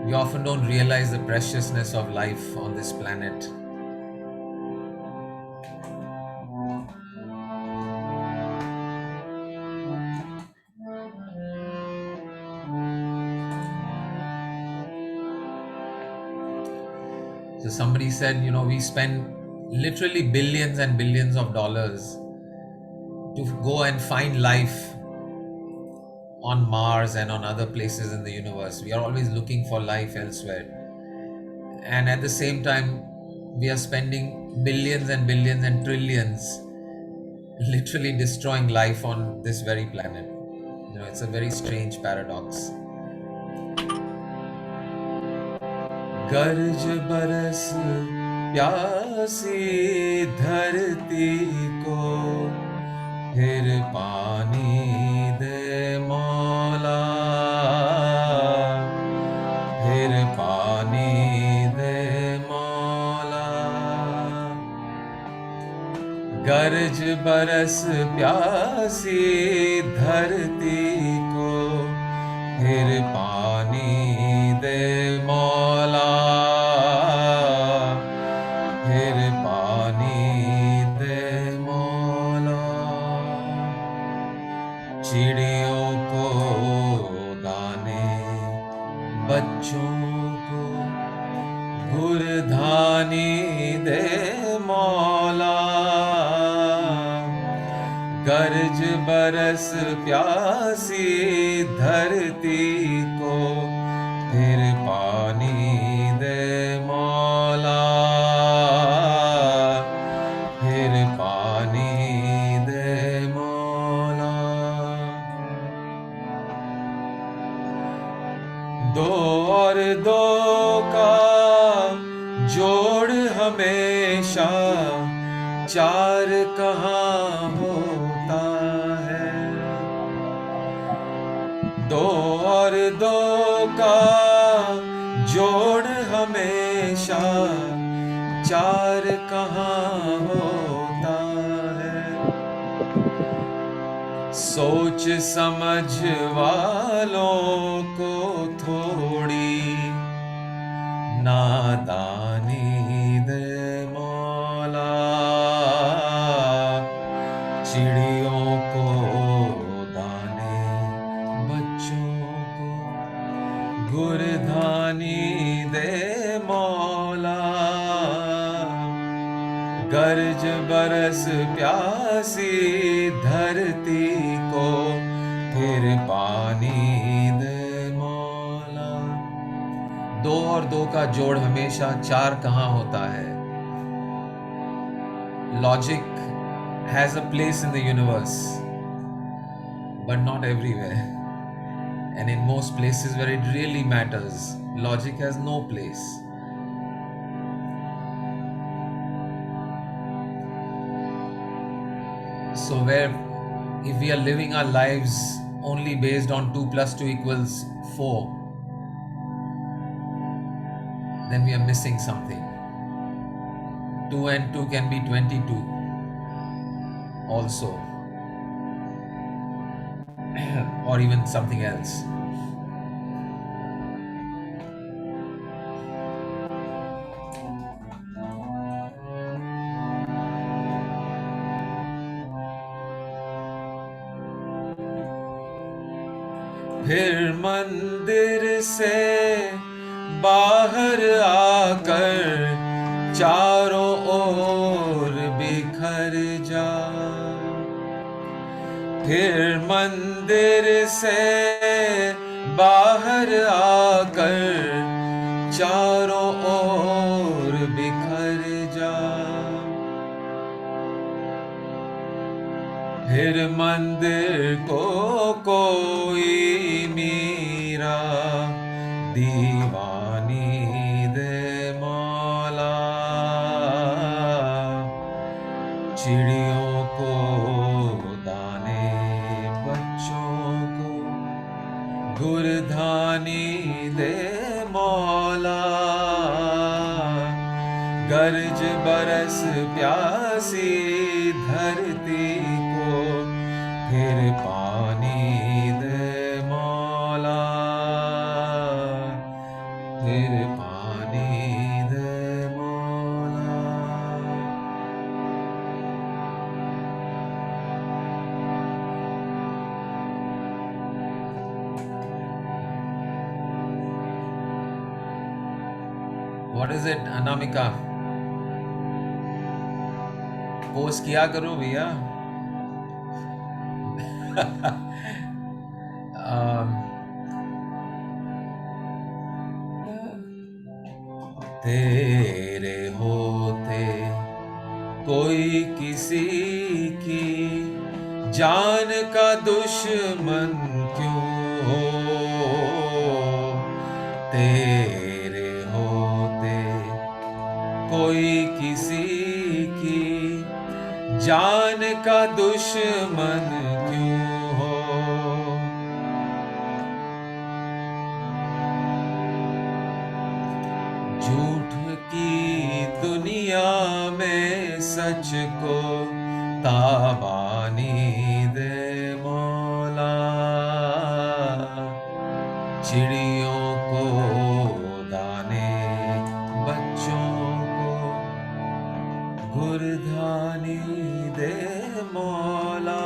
We often don't realize the preciousness of life on this planet. So somebody said, we spend literally billions and billions of dollars to go and find life on Mars and on other places in the universe. We are always looking for life elsewhere. And at the same time, we are spending billions and billions and trillions literally destroying life on this very planet. It's a very strange paradox. गरज बरस प्यासी धरती को फिर पानी दे मौला, फिर पानी दे मौला। गरज बरस प्यासी धरती को फिर पानी दे मौला, फिर पानी दे मौला। चिड़ियों को दाने, बच्चों को गुरधानी दे मौला। गरज बरस प्यासी धरती को फिर पानी दे मौला, फिर पानी दे मौला। दो और दो का जोड़ हमेशा चार कहाँ होता है। दो और दो का जोड़ हमेशा चार कहाँ होता है। सोच समझ वालों को थोड़ी नादानी दे मौला। चिड़ियों को दाने, बच्चों को गुरधानी दे मौला। गरज बरस प्यासी धरती को फिर पानी दे मौला। दो और दो का जोड़ हमेशा चार कहाँ होता है। Logic has a place in the universe, but not everywhere. And in most places where it really matters, logic has no place. So if we are living our lives only based on 2 plus 2 equals 4, then we are missing something. 2 and 2 can be 22 also, or even something else. फिर मंदिर से बाहर आकर चारों ओर बिखर जा। फिर मंदिर से बाहर आकर चारों ओर बिखर जा। फिर मंदिर को कोई मीरा दीवानी दे मौला। चिड़ियों को दाने, बच्चों को गुरधानी दे मौला। गरज बरस प्यासी धरती को फिर पानी दे मौला, फिर पानी दे मौला. What is it, Anamika? Post किया करो भैया. तेरे होते कोई किसी की जान का दुश्मन क्यों हो. तेरे होते कोई किसी की जान का दुश्मन क्यों हो. झूठ की दुनिया में सच को ताबानी दे मौला. चिड़ियों को दाने, बच्चों को गुरधानी दे मौला.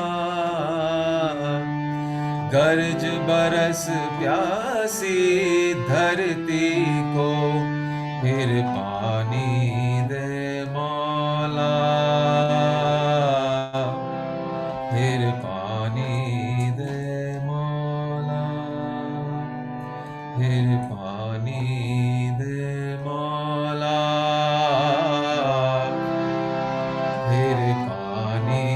गरज बरस प्यासी धरती को फिर पानी दे मौला. फिर पानी दे मौला. फिर पानी दे मौला. फिर पानी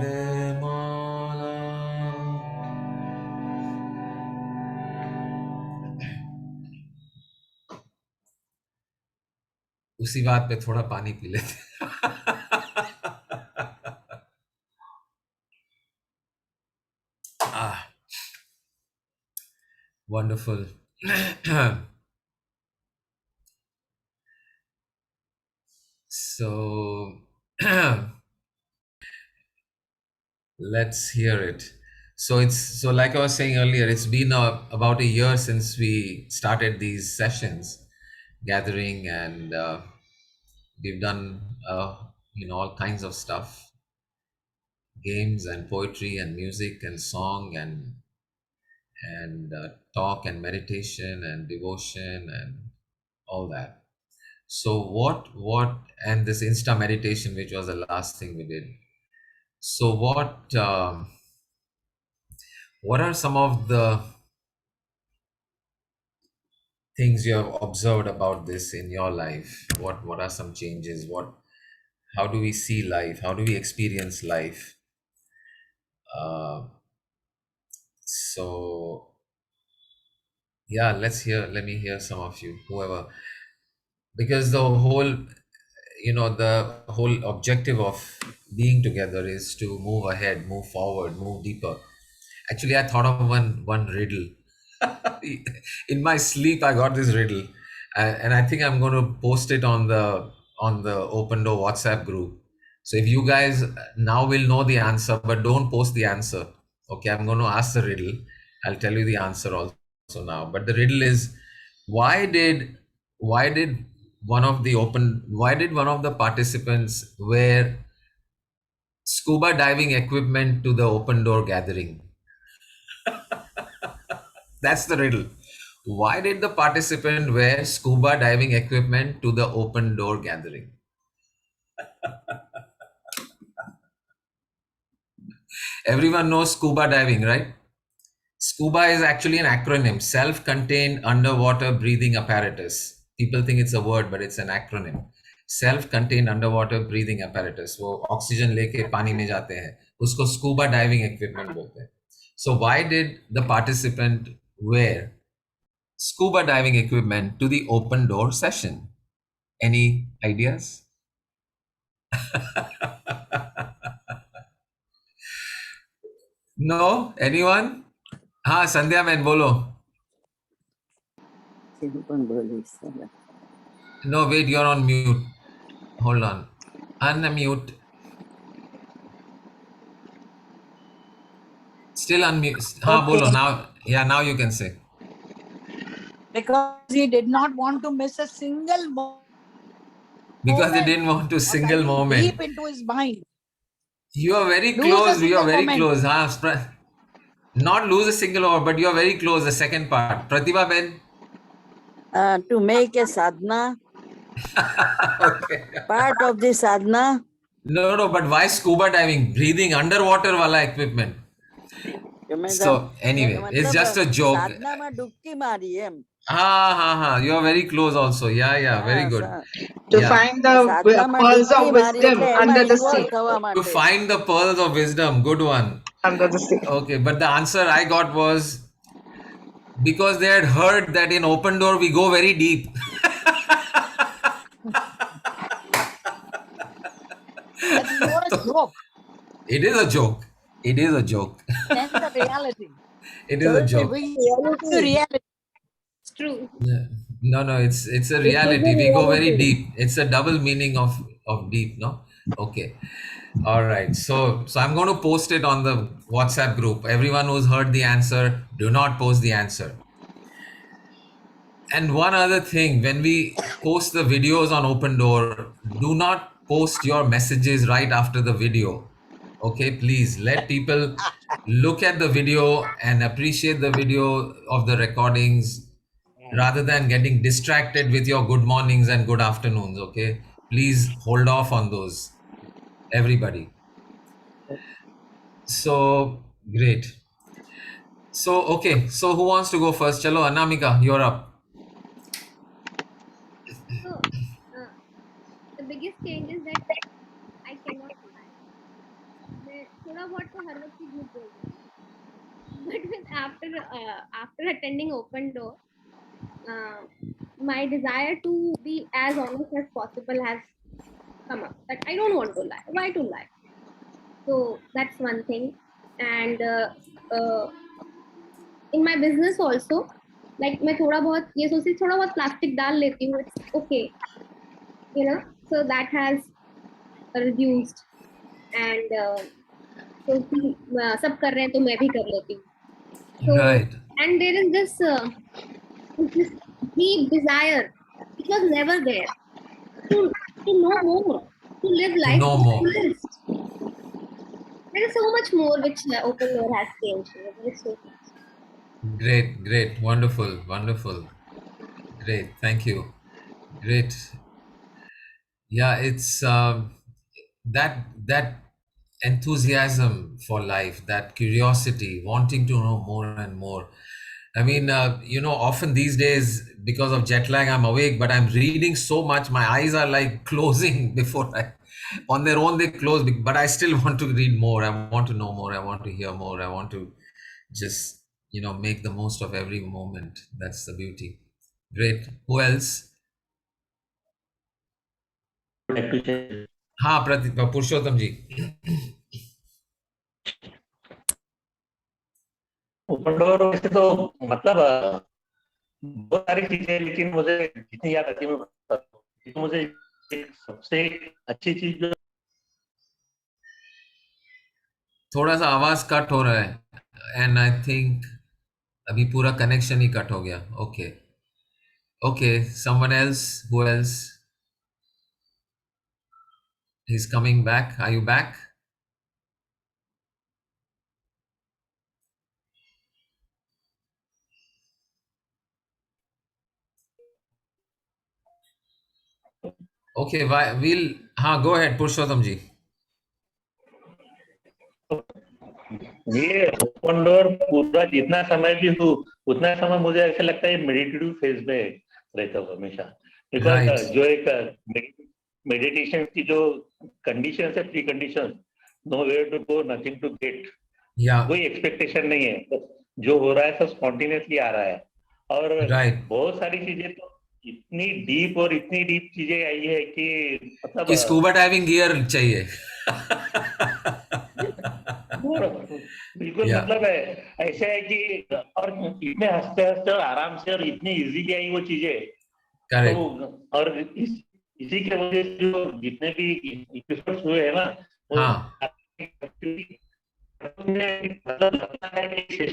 दे मौला. उसी बात पे थोड़ा पानी पी लेते. Wonderful. So let's hear it. So like I was saying earlier, it's been about a year since we started these sessions, gathering, and we've done all kinds of stuff, games and poetry and music and song and talk and meditation and devotion and all that. So what and this Insta meditation, which was the last thing we did. So what are some of the things you have observed about this in your life? What are some changes? How do we see life? How do we experience life? Uh, so yeah, let me hear some of you, whoever, because the whole objective of being together is to move ahead, move forward, move deeper. Actually, I thought of one riddle. In my sleep, I got this riddle, and I think I'm going to post it on the Open Door WhatsApp group. So if you guys now will know the answer, but don't post the answer. Okay, I'm going to ask the riddle. I'll tell you the answer also now. But the riddle is, why did why did why did one of the participants wear scuba diving equipment to the Open Door gathering? That's the riddle. Why did the participant wear scuba diving equipment to the Open Door gathering? Everyone knows scuba diving, right? Scuba is actually an acronym, self-contained underwater breathing apparatus. People think it's a word, but it's an acronym. Self-contained underwater breathing apparatus. वो oxygen लेके पानी में जाते हैं, उसको scuba diving equipment बोलते हैं. So why did the participant wear scuba diving equipment to the Open Door session? Any ideas? No? Anyone? हाँ संध्या मैन बोलो. No, wait, you're on mute. Hold on. Unmute. Still unmute. हाँ Okay. बोलो now. Yeah, now you can say. Because he did not want to miss a single moment. Because they didn't want to single moment. Deep into his mind. You are very Lose close. a You are single very moment. close. Huh? Not lose a single hour, but you are very close. The second part. Pratibha Ben. To make a sadhana, Okay. part of the sadhana. No, but why scuba diving? Breathing underwater wala equipment. So anyway, it's just a joke. साधना में डुबकी मारी M You are very close also. Yeah, very good. To find the pearls of wisdom under the sea. To find the pearls of wisdom. Good one. Under the sea. Okay, but the answer I got was because they had heard that in Open Door we go very deep. That's more a joke It is a joke. It is a joke. than the reality. It is a joke. It's a reality. It's true. No, it's a reality. We go very deep. It's a double meaning of deep, no? Okay. All right. So I'm going to post it on the WhatsApp group. Everyone who's heard the answer, do not post the answer. And one other thing, when we post the videos on Open Door, do not post your messages right after the video. Okay, please let people look at the video and appreciate the video of the recordings rather than getting distracted with your good mornings and good afternoons. Okay, please hold off on those, everybody. So great. So okay, so who wants to go first? Chalo, Anamika, you're up. So, the biggest change is that I cannot lie. मैं थोड़ा बहुत तो हर वक्त ही झूठ बोलती हूँ. But after attending Open Door, my desire to be as honest as possible has come up. That I don't want to lie. Why to lie? So that's one thing. And in my business also, like मैं थोड़ा बहुत ये सोचती थोड़ा बहुत plastic डाल लेती हूँ. It's okay. You know, so that has reduced, and so सब कर रहे हैं तो मैं भी कर लेती हूँ. So, right. And there is this deep desire, it was never there, to know more, to live life. To know more. There is so much more which Open Door has changed. There is so much. Great, wonderful. Great, thank you. Great. Yeah, it's that enthusiasm for life, that curiosity, wanting to know more and more. I mean, often these days because of jet lag, I'm awake, but I'm reading so much. My eyes are like closing before on their own they close. But I still want to read more. I want to know more. I want to hear more. I want to just make the most of every moment. That's the beauty. Great. Who else? हाँ पुरुषोत्तम जी. Open door वैसे तो मतलब बहुत सारी चीजें, लेकिन मुझे जितनी याद आती है मैं बताता हूँ. तो मुझे सबसे अच्छी चीज जो थोड़ा सा आवाज कट हो रहा है एंड आई थिंक अभी पूरा कनेक्शन ही कट हो गया. Okay someone else. Who else? He's coming back. Are you back? Okay, go ahead, Purushottam ji. ये ओपन डोर पूरा जितना समय भी हो उतना समय मुझे ऐसा लगता है मेडिटेटिव फेज में रहता हूँ हमेशा. बिकॉज जो एक मेडिटेशन की जो कंडीशन है, precondition, nowhere to go, nothing to get, कोई एक्सपेक्टेशन नहीं है, जो हो रहा है सब स्पॉन्टेनियसली आ रहा है. और बहुत सारी चीजें तो इतनी डीप चीजें आई है कि मतलब स्कूबा डाइविंग गियर चाहिए. बिल्कुल मतलब है ऐसा है कि और इतने हंसते हंसते और आराम से और इतनी इजीली आई वो चीजें. तो और इसी के वजह से जो जितने भी एपिसोड्स हुए हैं ना, मतलब लगता है कि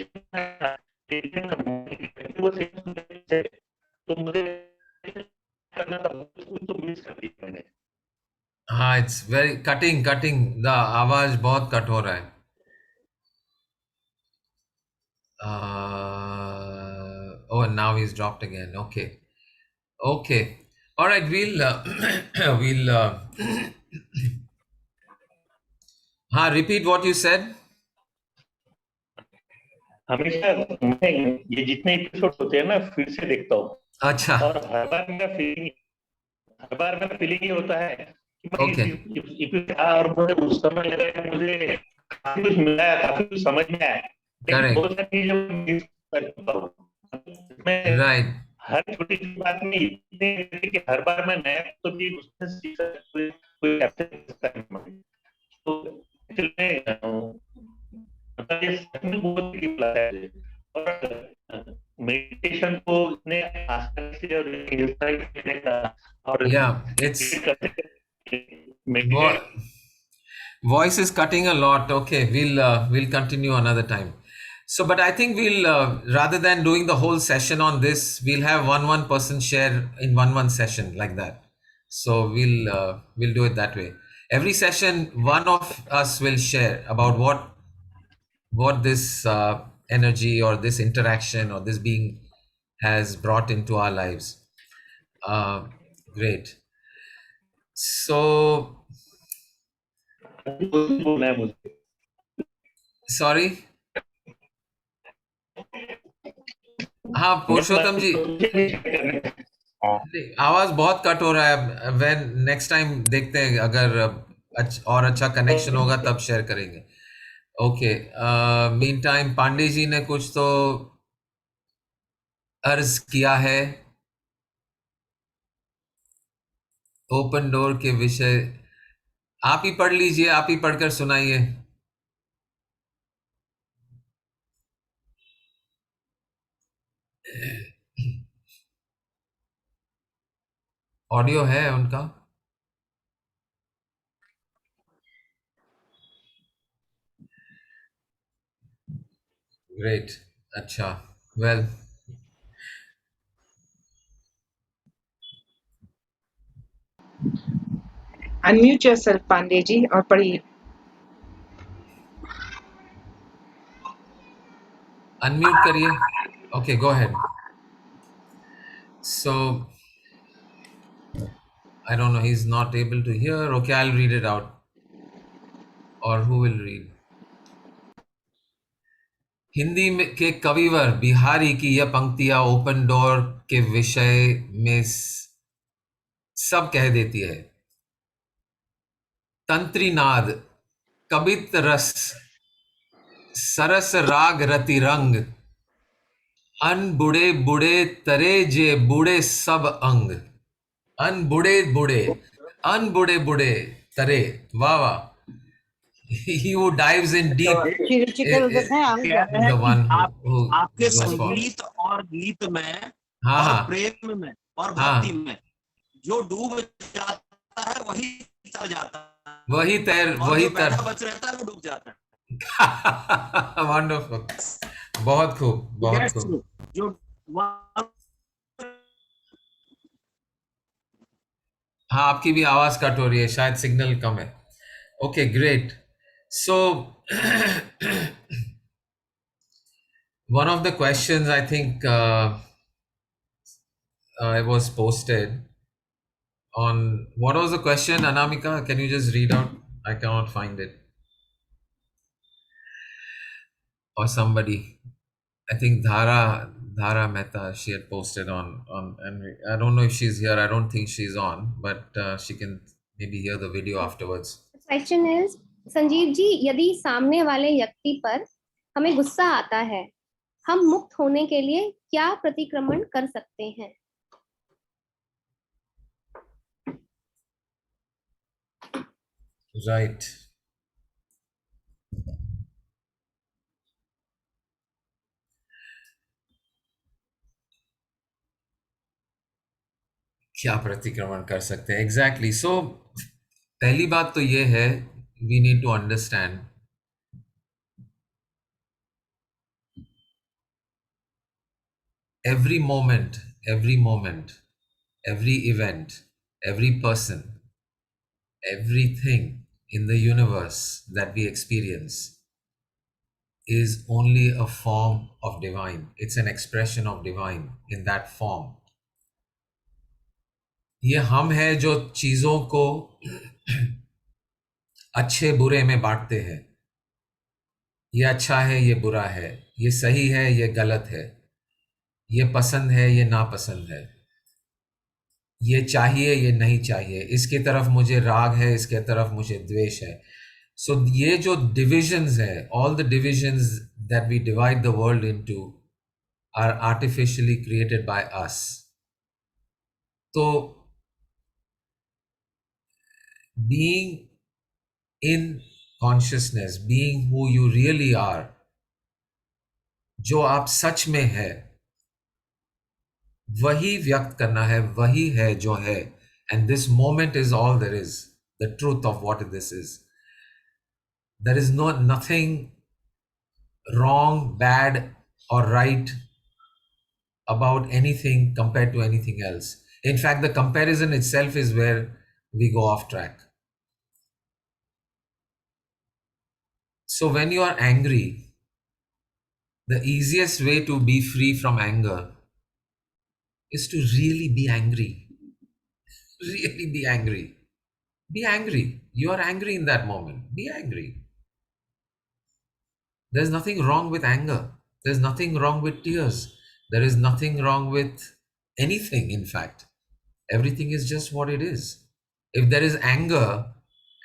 तो मुझे करना था, तो मिस कर दी मैंने. हाँ, इट्स वेरी कटिंग द आवाज बहुत कट हो रहा है. Oh, now he's dropped again. Okay, all right, we'll हाँ, repeat what you said. हमेशा मैं ये जितने एपिसोड होते हैं ना फिर से देखता हूँ, अच्छा, और हर बार मेरा फीलिंग ये होता है कि मैं Okay. इस एपिसोड और मुझे उस समय लगा कि मुझे काफी कुछ मिला है, काफी कुछ समझ में आया, लेकिन Correct. बहुत सारी चीजें मिस कर चुका हूँ. मैं Right. हर छोटी सी बात में इतने कि हर बार मैं नया तो भी उसमें सीख कोई कैप्चर कर सकता है. तो एक्चुअली में मतलब ये सच में बहुत डीप लगा है मुझे. और मेडिटेशन को इतने आसान से और इंसाइट देने का, और Yeah, it's meditate voice is cutting a lot. Okay, we'll continue another time. So, but I think we'll rather than doing the whole session on this, we'll have one person share in one session like that. So we'll do it that way. Every session, one of us will share about what this energy or this interaction or this being has brought into our lives. Great. So, बोलना है मुझे. sorry. हाँ, पुरुषोत्तम जी, आवाज बहुत cut हो रहा है. When next time देखते हैं, अगर और अच्छा कनेक्शन होगा तब शेयर करेंगे. Okay, mean time Pandey ji ने कुछ तो अर्ज किया है ओपन डोर के विषय. आप ही पढ़ लीजिए, आप ही पढ़कर सुनाइए. ऑडियो है उनका? ग्रेट. अच्छा, well, Unmute yourself, Pandey ji, और पढ़िए. अनम्यूट करिए. Okay, go ahead. So, I don't know, he's not able to hear. Okay, I'll read it out. Or who will read? Hindi में के कविवर बिहारी की यह पंक्तियां ओपन डोर के विषय में सब कह देती है. तंत्रीनाद, कवित रस, सरस राग रति रंग, अन बुड़े बुड़े तरे जे बुड़े सब अंग. अन बुड़े बुड़े, अन बुड़े बुड़े तरे. वाह वाह. He who dives in deep is the one who आपके goes for. संगीत और गीत में हाँ और हाँ प्रेम में और हाँ. भक्ति में जो डूब जाता है वही तर जाता है, वही और जो बैठा बच रहता है वो डूब जाता है. वंडरफुल. बहुत खूब, बहुत That's खूब. true. जो हाँ, आपकी भी आवाज कट हो रही है, शायद सिग्नल कम है. Okay, great. So one of the questions I think it was posted on, what was the question, Anamika? Can you just read out? I cannot find it. Or somebody, I think Dhara Mehta, she had posted on, and I don't know if she's here. I don't think she's on, but she can maybe hear the video afterwards. Question is, Sanjeev ji, यदि सामने वाले व्यक्ति पर हमें गुस्सा आता है, हम मुक्त होने के लिए क्या प्रतिक्रमण कर सकते हैं? Right. क्या प्रतिक्रमण कर सकते हैं? एग्जैक्टली. सो पहली बात तो ये है, we need to understand every moment, every moment, every event, every person, everything in the universe that we experience is only a form of divine. It's an expression of divine in that form. ये हम है जो चीजों को अच्छे बुरे में बांटते हैं. ये अच्छा है, ये बुरा है, ये सही है, ये गलत है, ये पसंद है, ये नापसंद है, ये चाहिए, ये नहीं चाहिए, इसकी तरफ मुझे राग है, इसके तरफ मुझे द्वेष है. सो ये जो डिविजन्स है, all the divisions that we divide the world into are artificially created by us. तो being in consciousness, being who you really are, जो आप सच में है, वही व्यक्त करना है, वही है जो है. And this moment is all there is, the truth of what this is. There is nothing wrong, bad or right about anything compared to anything else. In fact, the comparison itself is where we go off track. So when you are angry, the easiest way to be free from anger is to really be angry. Really be angry. Be angry. You are angry in that moment. Be angry. There's nothing wrong with anger. There's nothing wrong with tears. There is nothing wrong with anything, in fact. Everything is just what it is. If there is anger,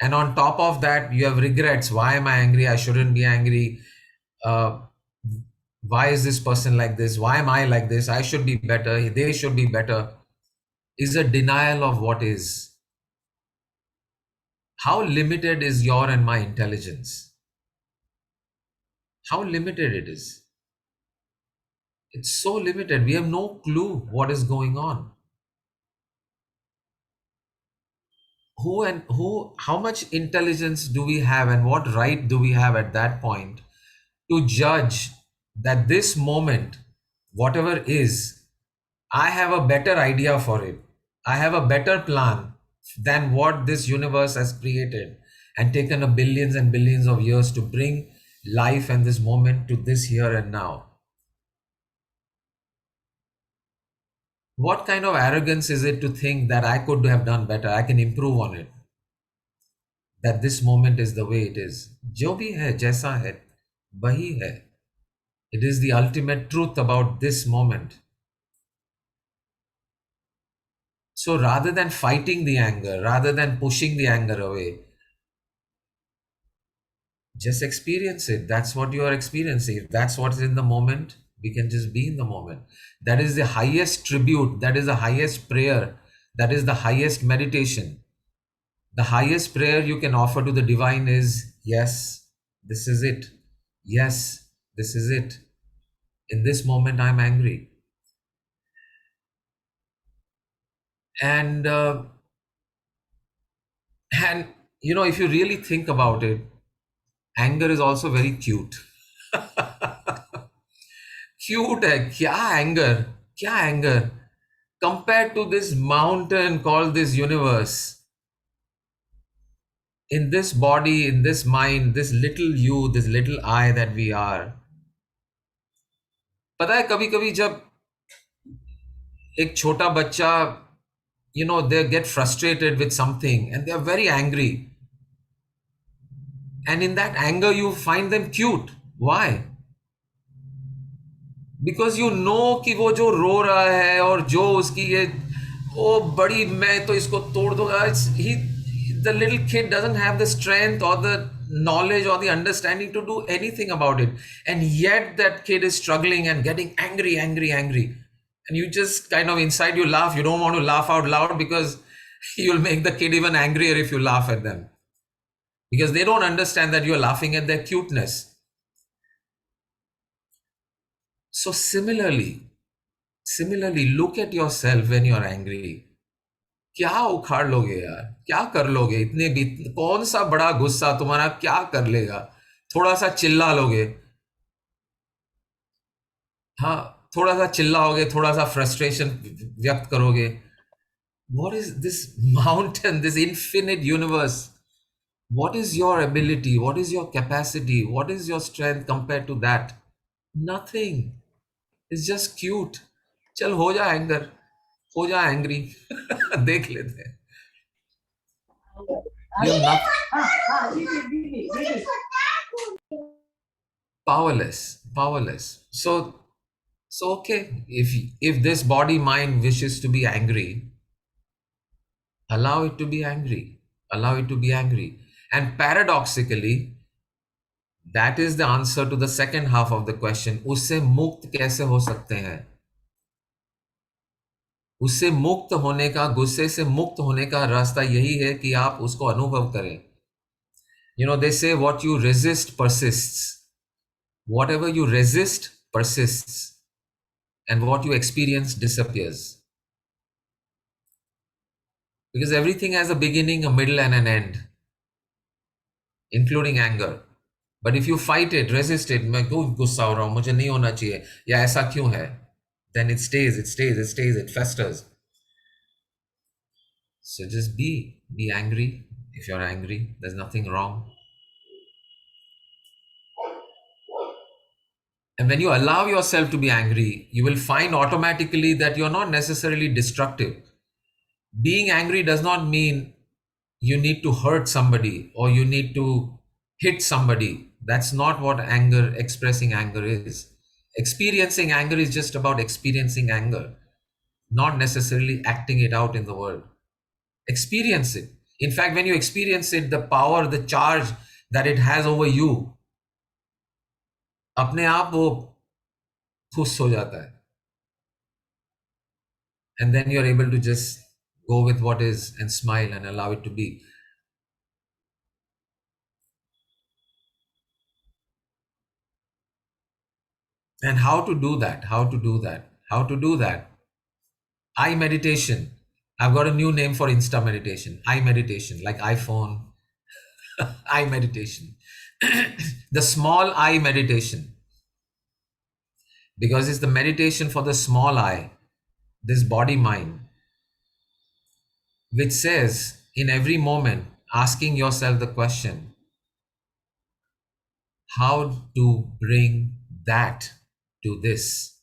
and on top of that, you have regrets. Why am I angry? I shouldn't be angry. Why is this person like this? Why am I like this? I should be better. They should be better. Is a denial of what is. How limited is your and my intelligence? How limited it is. It's so limited. We have no clue what is going on. How much intelligence do we have, and what right do we have at that point to judge that this moment, whatever is, I have a better idea for it. I have a better plan than what this universe has created and taken a billions and billions of years to bring life and this moment to this here and now. What kind of arrogance is it to think that I could have done better, I can improve on it, that this moment is the way it is? जो भी है, जैसा है, वही है. It is the ultimate truth about this moment. So rather than fighting the anger, rather than pushing the anger away, just experience it. That's what you are experiencing. If that's what's in the moment, we can just be in the moment. That is the highest tribute. That is the highest prayer. That is the highest meditation. The highest prayer you can offer to the divine is, yes, this is it. Yes, this is it. In this moment, I'm angry. And you know, if you really think about it, anger is also very cute. Cute hai, kya anger compared to this mountain called this universe. In this body, in this mind, this little you, this little I that we are. पता है कभी कभी जब एक छोटा बच्चा, you know, they get frustrated with something and they are very angry. And in that anger, you find them cute. Why? Because you know कि वो जो रो रहा है और जो उसकी ये ओ बड़ी मैं तो इसको तोड़ दूंगा, the little kid doesn't have the strength or the knowledge or the understanding to do anything about it, and yet that kid is struggling and getting angry, and you just kind of inside you laugh. You don't want to laugh out loud because you'll make the kid even angrier if you laugh at them, because they don't understand that you're laughing at their cuteness. So similarly, look at yourself when you're angry. क्या उखाड़ लोगे यार, क्या कर लोगे, इतने भी कौन सा बड़ा गुस्सा तुम्हारा क्या कर लेगा, थोड़ा सा चिल्ला लोगे. हाँ, थोड़ा सा चिल्लाओगे, थोड़ा सा फ्रस्ट्रेशन व्यक्त करोगे. What is this mountain, this infinite universe? What is your ability? What is your capacity? What is your strength compared to that? Nothing. It's just cute. चल हो जा एंगर, हो जा एंग्री. देख लेते हैं. You're not powerless. So okay, if this body mind wishes to be angry, allow it to be angry. Allow it to be angry. And paradoxically, that is the answer to the second half of the question. उससे मुक्त कैसे हो सकते हैं? उससे मुक्त होने का, गुस्से से मुक्त होने का रास्ता यही है कि आप उसको अनुभव करें. You know, they say what you resist persists. Whatever you resist persists. And what you experience disappears. Because everything has a beginning, a middle, and an end, including anger. But if you fight it, resist it, मैं क्यों गुस्सा हो रहा हूँ, मुझे नहीं होना चाहिए, या ऐसा क्यों है, then it stays, it festers. So just be angry. If you're angry, there's nothing wrong. And when you allow yourself to be angry, you will find automatically that you're not necessarily destructive. Being angry does not mean you need to hurt somebody or you need to hit somebody. That's not what expressing anger is. Experiencing anger is just about experiencing anger, not necessarily acting it out in the world. Experience it. In fact, when you experience it, the power, the charge that it has over you, अपने आप वो खुश हो जाता है. And then you're able to just go with what is and smile and allow it to be. And how to do that? Eye meditation. I've got a new name for Insta meditation. Eye meditation, like iPhone. Eye meditation. The small eye meditation. Because it's the meditation for the small eye, this body mind, which says in every moment, asking yourself the question, how to bring that to this.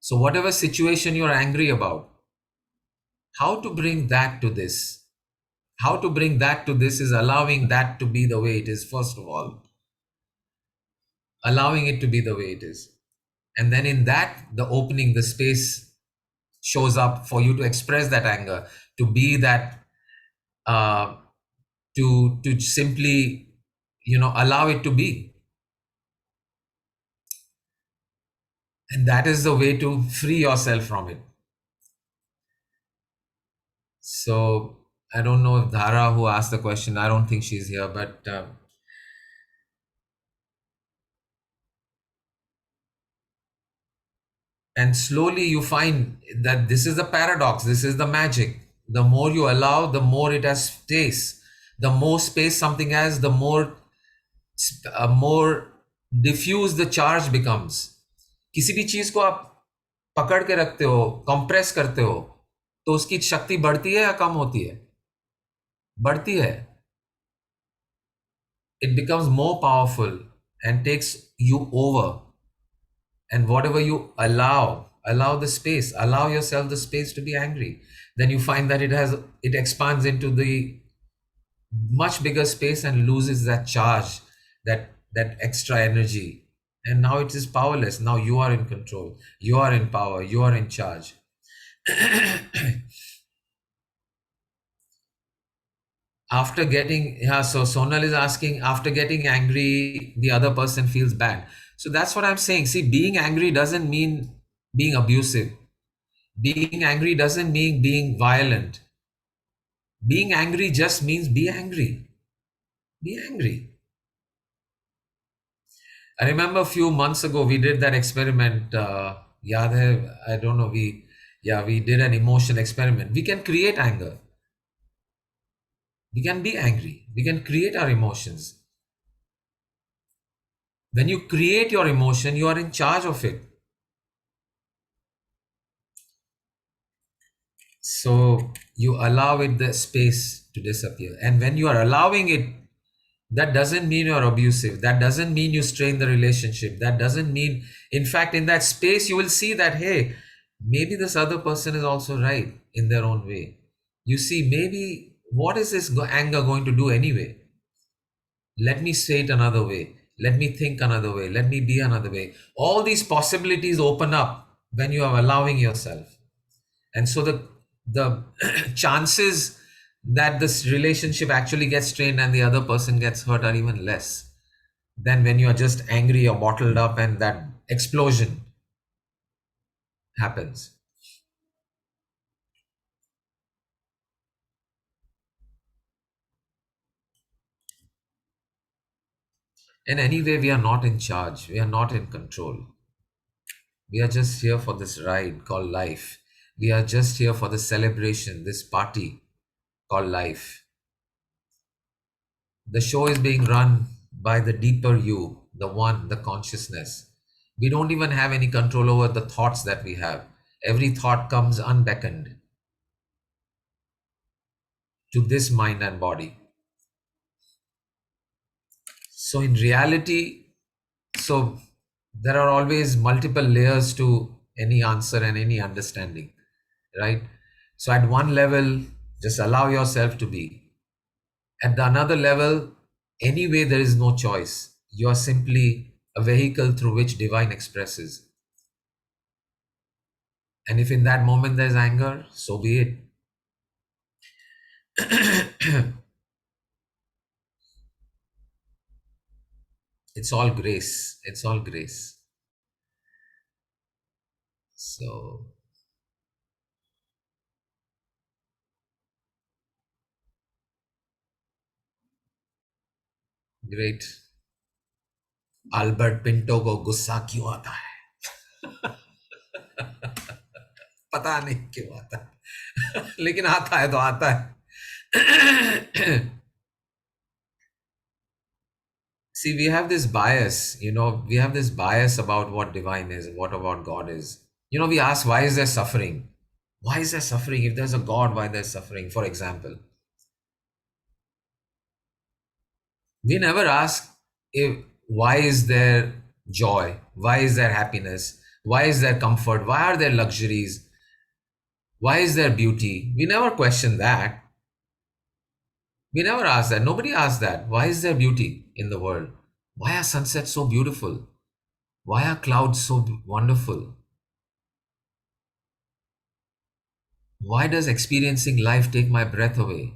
So whatever situation you're angry about, how to bring that to this. How to bring that to this is allowing that to be the way it is, first of all. Allowing it to be the way it is. And then in that, the opening, the space shows up for you to express that anger, to be that, to simply, allow it to be. And that is the way to free yourself from it. So I don't know if Dhara, who asked the question, I don't think she's here, but and slowly you find that this is the paradox, this is the magic. The more you allow, the more it has space. The more space something has, the more diffuse the charge becomes. किसी भी चीज को आप पकड़ के रखते हो, compress करते हो, तो उसकी शक्ति बढ़ती है या कम होती है? बढ़ती है. It becomes more powerful and takes you over. And whatever you allow the space, allow yourself the space to be angry. Then you find that it expands into the much bigger space and loses that charge, that extra energy. And now it is powerless. Now you are in control. You are in power. You are in charge. After getting, so Sonal is asking, after getting angry, the other person feels bad. So that's what I'm saying. See, being angry doesn't mean being abusive. Being angry doesn't mean being violent. Being angry just means be angry. Be angry. I remember a few months ago, we did that experiment. Yaad hai, I don't know, we did an emotion experiment. We can create anger. We can be angry. We can create our emotions. When you create your emotion, you are in charge of it. So you allow it the space to disappear. And when you are allowing it, that doesn't mean you're abusive. That doesn't mean you strain the relationship. That doesn't mean, in fact, in that space, you will see that, hey, maybe this other person is also right in their own way. You see, maybe what is this anger going to do anyway? Let me say it another way. Let me think another way. Let me be another way. All these possibilities open up when you are allowing yourself. And so the chances that this relationship actually gets strained and the other person gets hurt are even less than when you are just angry or bottled up and that explosion happens. And anyway, we are not in charge. We are not in control. We are just here for this ride called life. We are just here for the celebration, this party called life. The show is being run by the deeper you, the one, the consciousness. We don't even have any control over the thoughts that we have. Every thought comes unbeckoned to this mind and body. So in reality, so there are always multiple layers to any answer and any understanding, right? So at one level, just allow yourself to be. At the another level, anyway, there is no choice. You are simply a vehicle through which divine expresses. And if in that moment there's anger, so be it. It's all grace. It's all grace. So great. Albert Pinto को गुस्सा क्यों आता है? पता नहीं क्यों आता है, लेकिन आता है तो आता है. See, we have this bias, we have this bias about what divine is, what about God is. We ask, why is there suffering? Why is there suffering? If there's a God, why there's suffering? For example, we never ask why is there joy? Why is there happiness? Why is there comfort? Why are there luxuries? Why is there beauty? We never question that. We never ask that. Nobody asks that. Why is there beauty in the world? Why are sunsets so beautiful? Why are clouds so wonderful? Why does experiencing life take my breath away?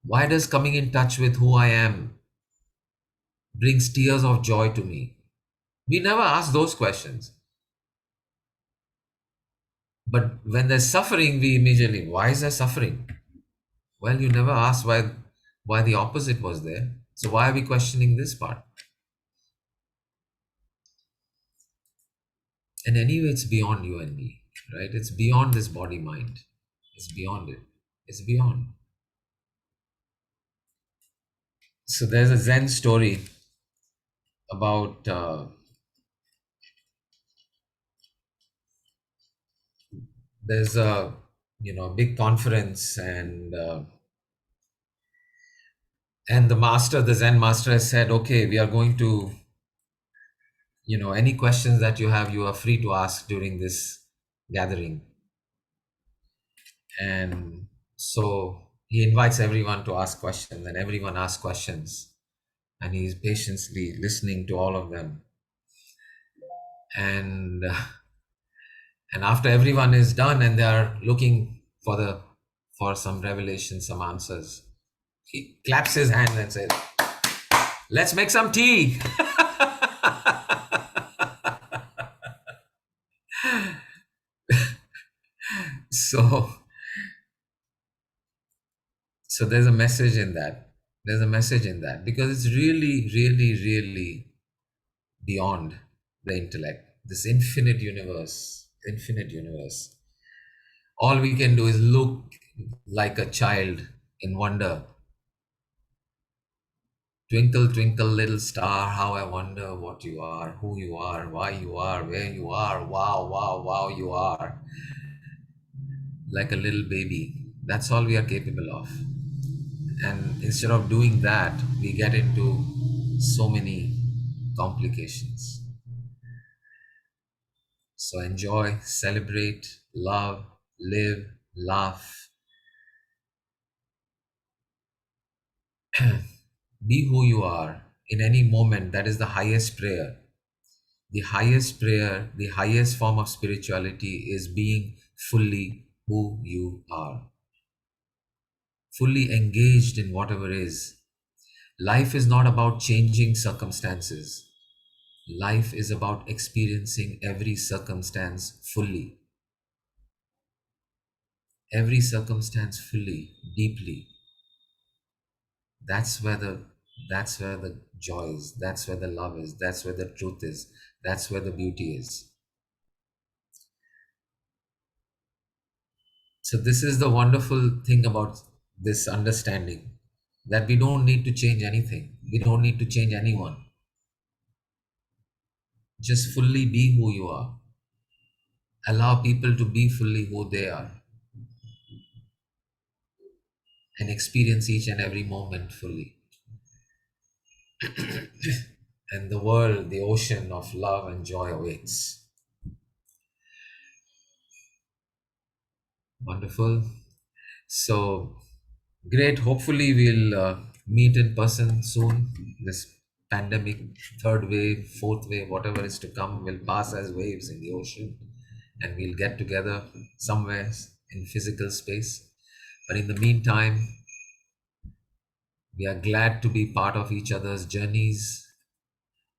Why does coming in touch with who I am brings tears of joy to me? We never ask those questions. But when there's suffering, we immediately, why is there suffering? Well, you never asked why the opposite was there. So why are we questioning this part? And anyway, it's beyond you and me, right? It's beyond this body mind. It's beyond it. It's beyond. So there's a Zen story about there's a big conference, and the Zen master has said, okay, we are going to, any questions that you have, you are free to ask during this gathering. And so he invites everyone to ask questions, and everyone asks questions, and he's patiently listening to all of them. And after everyone is done and they are looking for some revelation, some answers, he claps his hands and says, let's make some tea. So there's a message in that. There's a message in that, because it's really, really, really beyond the intellect. This infinite universe. All we can do is look like a child in wonder Twinkle, twinkle, little star, how I wonder what you are, who you are, why you are, where you are. Wow, wow, wow, you are. Like a little baby. That's all we are capable of. And instead of doing that, we get into so many complications. So enjoy, celebrate, love, live, laugh, be who you are in any moment. That is the highest prayer. The highest prayer, the highest form of spirituality is being fully who you are, fully engaged in whatever is. Life is not about changing circumstances. Life is about experiencing every circumstance fully, every circumstance fully, deeply. That's where the joy is. That's where the love is. That's where the truth is. That's where the beauty is. So this is the wonderful thing about this understanding, that we don't need to change anything. We don't need to change anyone. Just fully be who you are. Allow people to be fully who they are and experience each and every moment fully. And the world, the ocean of love and joy awaits. Wonderful. So great. Hopefully, we'll meet in person soon. This pandemic, third wave, fourth wave, whatever is to come, will pass as waves in the ocean, and we'll get together somewhere in physical space. But in the meantime, we are glad to be part of each other's journeys.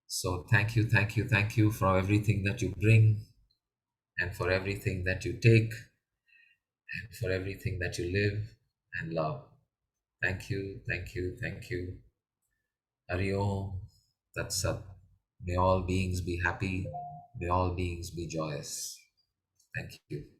So thank you, thank you, thank you for everything that you bring, and for everything that you take, and for everything that you live and love. Thank you, thank you, thank you. Hari Om, Tat Sat. May all beings be happy. May all beings be joyous. Thank you.